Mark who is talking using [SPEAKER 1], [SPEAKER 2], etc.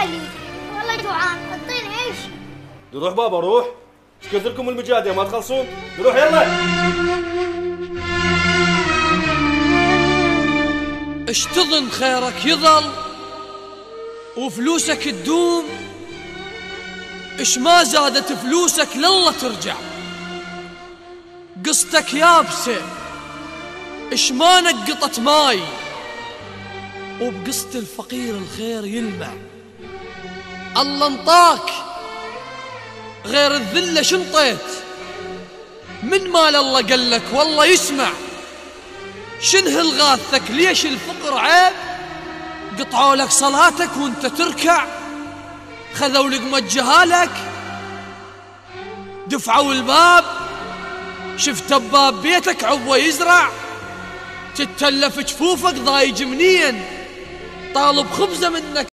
[SPEAKER 1] علي والله جوعان، اعطيني عيش.
[SPEAKER 2] روح بابا روح، ايش كثركم المجادية ما تخلصون؟ روح يلا.
[SPEAKER 3] اش تظن خيرك يظل وفلوسك تدوم؟ اش ما زادت فلوسك لله ترجع. قصتك يابسة اش ما نقطت ماي، وبقصة الفقير الخير يلمع. الله انطاك غير الذلة شنطيت، من مال الله قالك والله يسمع. شنه الغاثك ليش الفقر عيب؟ قطعوا لك صلاتك وانت تركع، خذوا لقمة جهالك، دفعوا الباب، شفت باب بيتك عبوة يزرع، تتلف جفوفك ضايج منين، طالب خبزة منك